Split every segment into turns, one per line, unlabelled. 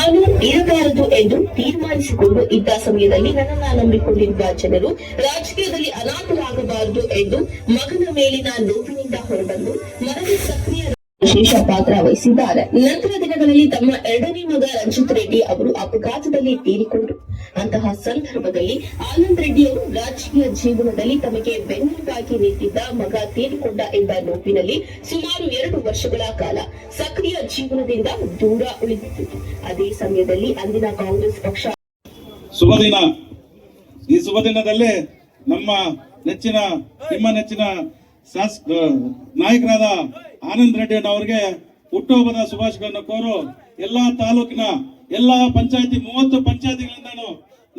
ನಾನು ಇರಬಾರದು ಎಂದು ತೀರ್ಮಾನಿಸಿಕೊಂಡು ಇದ್ದ ಸಮಯದಲ್ಲಿ ನನ್ನನ್ನು ನಂಬಿಕೊಂಡಿರುವ ಜನರು ರಾಜಕೀಯದಲ್ಲಿ ಅನಾಥರಾಗಬಾರದು ಎಂದು ಮಗನ ಮೇಲಿನ ನೋವಿನಿಂದ ಹೊರಬಂದು ಮನವಿ ಸಕ್ರಿಯ ವಿಶೇಷ ಪಾತ್ರ ವಹಿಸಿದ್ದಾರೆ. ನಂತರ ದಿನಗಳಲ್ಲಿ ತಮ್ಮ ಎರಡನೇ ಮಗ ರಂಜಿತ್ ರೆಡ್ಡಿ ಅವರು ಅಪಘಾತದಲ್ಲಿ ತೀರಿಕೊಂಡರು. ಅಂತಹ ಸಂದರ್ಭದಲ್ಲಿ ಆನಂದ್ ರೆಡ್ಡಿ ಅವರು ರಾಜಕೀಯ ಜೀವನದಲ್ಲಿ ತಮಗೆ ಬೆನ್ನೆಲುಬಾಗಿ ನಿಂತಿದ್ದ ಮಗ ತೀರಿಕೊಂಡ ಎಂಬ ನೋವಿನಲ್ಲಿ ಸುಮಾರು 2 ವರ್ಷಗಳ ಕಾಲ ಸಕ್ರಿಯ ಜೀವನದಿಂದ ದೂರ ಉಳಿದಿತ್ತು. ಅದೇ ಸಮಯದಲ್ಲಿ ಅಂದಿನ ಕಾಂಗ್ರೆಸ್ ಪಕ್ಷ
ಶುಭ ದಿನ. ಈ ಶುಭ ದಿನದಲ್ಲಿ ನಿಮ್ಮ ನೆಚ್ಚಿನ ನಾಯಕರಾದ ಆನಂದ್ ರೆಡ್ಡಿ ಅವರಿಗೆ ಹುಟ್ಟುಹಬ್ಬದ ಶುಭಾಶಯಗಳನ್ನು ಕೋರು ಎಲ್ಲಾ ತಾಲೂಕಿನ ಎಲ್ಲಾ ಪಂಚಾಯತಿ 30 ಪಂಚಾಯತಿಗಳಿಂದ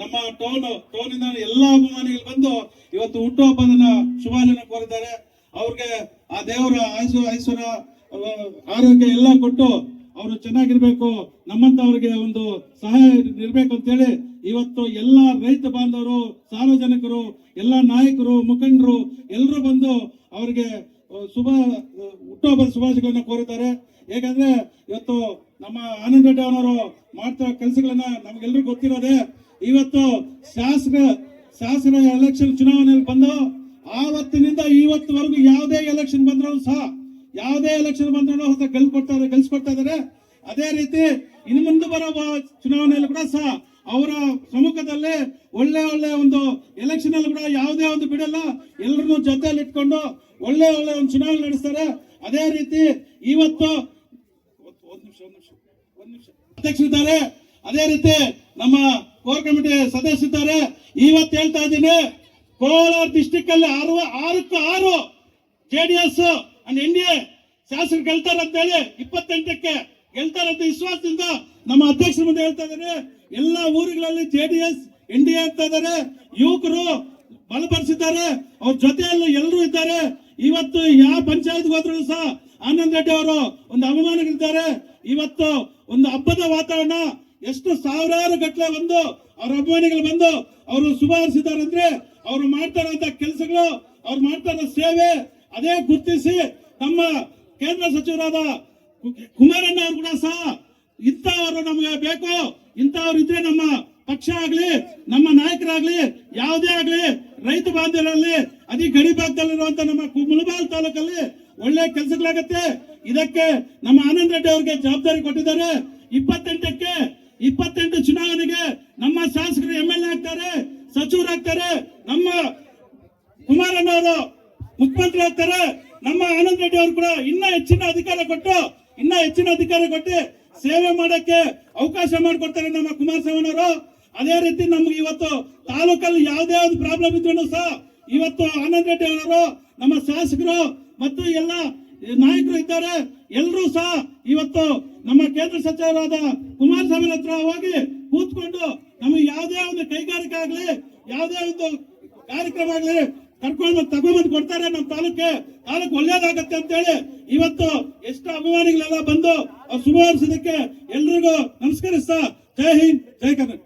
ನಮ್ಮ ಟೌನ್ ಇಂದ ಎಲ್ಲಾ ಅಭಿಮಾನಿಗಳು ಬಂದು ಇವತ್ತು ಹುಟ್ಟುಹಬ್ಬದ ಶುಭಾಶಯ ಕೋರಿದ್ದಾರೆ. ಅವ್ರಿಗೆ ಆ ದೇವರ ಐಶ್ವರ್ಯ ಆರೋಗ್ಯ ಎಲ್ಲ ಕೊಟ್ಟು ಅವರು ಚೆನ್ನಾಗಿರ್ಬೇಕು, ನಮ್ಮಂತವ್ರಿಗೆ ಒಂದು ಸಹಾಯ ಇರ್ಬೇಕು ಅಂತ ಹೇಳಿ ಇವತ್ತು ಎಲ್ಲಾ ರೈತ ಬಾಂಧವರು, ಸಾರ್ವಜನಿಕರು, ಎಲ್ಲಾ ನಾಯಕರು, ಮುಖಂಡರು ಎಲ್ಲರೂ ಬಂದು ಅವರಿಗೆ ಹುಟ್ಟುಹಬ್ಬದ ಶುಭಾಶಯಗಳನ್ನ ಕೋರಿದ್ದಾರೆ. ಹೇಗಂದ್ರೆ ಇವತ್ತು ನಮ್ಮ ಆನಂದ್ ರೆಡ್ಡಿ ಅವರು ಮಾಡ್ತಾ ಕೆಲಸಗಳನ್ನ ನಮ್ಗೆಲ್ರಿಗೂ ಗೊತ್ತಿರೋದೆ. ಇವತ್ತು ಶಾಸನ ಎಲೆಕ್ಷನ್ ಚುನಾವಣೆಯಲ್ಲಿ ಬಂದು ಆವತ್ತಿನಿಂದ ಇವತ್ತುವರೆಗೂ ಯಾವುದೇ ಎಲೆಕ್ಷನ್ ಬಂದ್ರು ಸಹ ಗೆಲ್ಸ್ಕೊಡ್ತಾ ಇದಾರೆ. ಅದೇ ರೀತಿ ಇನ್ನು ಮುಂದೆ ಬರೋ ಚುನಾವಣೆಯಲ್ಲಿ ಕೂಡ ಸಹ ಅವರ ಸಮ್ಮುಖದಲ್ಲಿ ಒಳ್ಳೆ ಒಂದು ಎಲೆಕ್ಷನ್ ಅಲ್ಲಿ ಕೂಡ ಯಾವುದೇ ಒಂದು ಬಿಡಲ್ಲ, ಎಲ್ಲರನ್ನು ಜೊತೆಯಲ್ಲಿ ಇಟ್ಕೊಂಡು ಒಳ್ಳೆ ಒಂದು ಚುನಾವಣೆ ನಡೆಸ್ತಾರೆ. ಅದೇ ರೀತಿ ಇವತ್ತು ಅಧ್ಯಕ್ಷರಿದ್ದಾರೆ, ಅದೇ ರೀತಿ ನಮ್ಮ ಕೋರ್ ಕಮಿಟಿ ಸದಸ್ಯರಿದ್ದಾರೆ. ಇವತ್ತು ಹೇಳ್ತಾ ಇದ್ದೀನಿ, ಕೋಲಾರ ಡಿಸ್ಟಿಕ್ ಅಲ್ಲಿ 6 JDS ಅಂಡ್ NDA ಶಾಸಕರು ಗೆಲ್ತಾರೆ ಅಂತ ಹೇಳಿ 28ಕ್ಕೆ ಗೆಲ್ತಾರೆ ಅಂತ ವಿಶ್ವಾಸದಿಂದ ನಮ್ಮ ಅಧ್ಯಕ್ಷರ ಮುಂದೆ ಹೇಳ್ತಾ ಇದ್ದಾರೆ. ಎಲ್ಲಾ ಊರುಗಳಲ್ಲಿ JDS NDA ಅಂತ ಇದ್ದಾರೆ, ಯುವಕರು ಬಲಪಡಿಸಿದ್ದಾರೆ, ಅವ್ರ ಜೊತೆಯಲ್ಲಿ ಎಲ್ಲರೂ ಇದ್ದಾರೆ. ಇವತ್ತು ಯಾವ ಪಂಚಾಯತ್ ಹೋದ್ರು ಸಹ ಆನಂದ್ ರೆಡ್ಡಿ ಅವರು ಒಂದು ಅಭಿಮಾನಿಗಳಿದ್ದಾರೆ. ಇವತ್ತು ಒಂದು ಹಬ್ಬದ ವಾತಾವರಣ, ಎಷ್ಟು ಸಾವಿರಾರು ಗಟ್ಟಲೆ ಬಂದು ಅವ್ರ ಅಭಿಮಾನಿಗಳು ಬಂದು ಅವರು ಶುಭ ಹಾರೈಸಿದ್ದಾರೆ ಅಂದ್ರೆ ಅವ್ರು ಮಾಡ್ತಾ ಇರುವಂತ ಕೆಲಸಗಳು, ಅವ್ರು ಮಾಡ್ತಾ ಇರೋ ಸೇವೆ ಅದೇ ಗುರುತಿಸಿ ನಮ್ಮ ಕೇಂದ್ರ ಸಚಿವರಾದ ಕುಮಾರಣ್ಣ ಅವರು ಕೂಡ ಸಹ ಇಂಥವರು ನಮಗೆ ಬೇಕು, ಇಂಥವ್ರು ಇದ್ರೆ ನಮ್ಮ ಪಕ್ಷ ಆಗ್ಲಿ, ನಮ್ಮ ನಾಯಕರಾಗ್ಲಿ, ಯಾವುದೇ ಆಗ್ಲಿ, ರೈತ ಬಾಂಧವರಲ್ಲಿ ಅದೇ ಗಡಿ ಭಾಗದಲ್ಲಿರುವಂತ ನಮ್ಮ ಮುಳಬಾಲ್ ತಾಲೂಕಲ್ಲಿ ಒಳ್ಳೆ ಕೆಲಸಗಳಾಗತ್ತೆ. ಇದಕ್ಕೆ ನಮ್ಮ ಆನಂದ್ ರೆಡ್ಡಿ ಅವರಿಗೆ ಜವಾಬ್ದಾರಿ ಕೊಟ್ಟಿದ್ದಾರೆ. 28 ಚುನಾವಣೆಗೆ ನಮ್ಮ ಶಾಸಕರು MLA ಆಗ್ತಾರೆ, ಸಚಿವರಾಗ್ತಾರೆ, ನಮ್ಮ ಕುಮಾರಣ್ಣ ಅವರು ಮುಖ್ಯಮಂತ್ರಿ ಆಗ್ತಾರೆ. ನಮ್ಮ ಆನಂದ್ ರೆಡ್ಡಿ ಅವರು ಕೂಡ ಇನ್ನೂ ಹೆಚ್ಚಿನ ಅಧಿಕಾರ ಕೊಟ್ಟು ಸೇವೆ ಮಾಡಕ್ಕೆ ಅವಕಾಶ ಮಾಡಿಕೊಡ್ತಾರೆ ನಮ್ಮ ಕುಮಾರಸ್ವಾಮಿ ಅವರು. ಅದೇ ರೀತಿ ನಮ್ಗೆ ಇವತ್ತು ತಾಲೂಕಲ್ಲಿ ಯಾವುದೇ ಒಂದು ಪ್ರಾಬ್ಲಮ್ ಇದ್ರೂ ಸಹ ಇವತ್ತು ಆನಂದ್ ರೆಡ್ಡಿ ಅವರು, ನಮ್ಮ ಶಾಸಕರು ಮತ್ತು ಎಲ್ಲ ನಾಯಕರು ಇದ್ದಾರೆ, ಎಲ್ಲರೂ ಸಹ ಇವತ್ತು ನಮ್ಮ ಕೇಂದ್ರ ಸಚಿವರಾದ ಕುಮಾರಸ್ವಾಮಿ ಹತ್ರ ಹೋಗಿ ಕೂತ್ಕೊಂಡು ನಮಗೆ ಯಾವುದೇ ಒಂದು ಕೈಗಾರಿಕೆ ಆಗ್ಲಿ, ಯಾವುದೇ ಒಂದು ಕಾರ್ಯಕ್ರಮ ಆಗ್ಲಿ ತಗೊಂಡ್ಬಂದು ಕೊಡ್ತಾರೆ. ನಮ್ಮ ತಾಲೂಕು ಒಳ್ಳೇದಾಗತ್ತೆ ಅಂತ ಹೇಳಿ ಇವತ್ತು ಎಷ್ಟು ಅಭಿಮಾನಿಗಳೆಲ್ಲ ಬಂದು ಶುಭ ಹಾರೈಸೋದಕ್ಕೆ ಎಲ್ರಿಗೂ ನಮಸ್ಕರಿಸ್ತಾ ಜೈ ಹಿಂದ್, ಜೈ ಕರ್ನಾಟಕ.